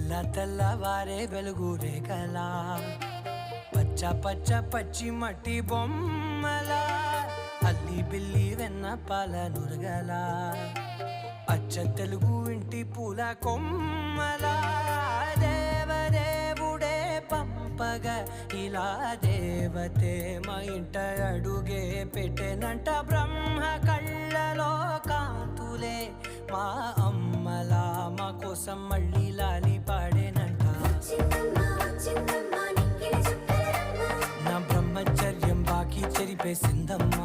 తెల్లవారే వెలుగు రేఖలా పచ్చ పచ్చ పచ్చి మట్టి బొమ్మలా అల్లి బిల్లి వెన్న పాల నురగలా అచ్చ తెలుగు ఇంటి పూల కొమ్మలా దేవదేవుడే పంపగా ఇలా దేవతే మా ఇంట అడుగే పెట్టెనంట బ్రహ్మ కళ్ళలో కాంతులే మా అమ్మలా మా కోసం మళ్ళీ లాలి పాడేనంట నా బ్రహ్మచర్యం బాకీ చెరిపేసిందమ్మా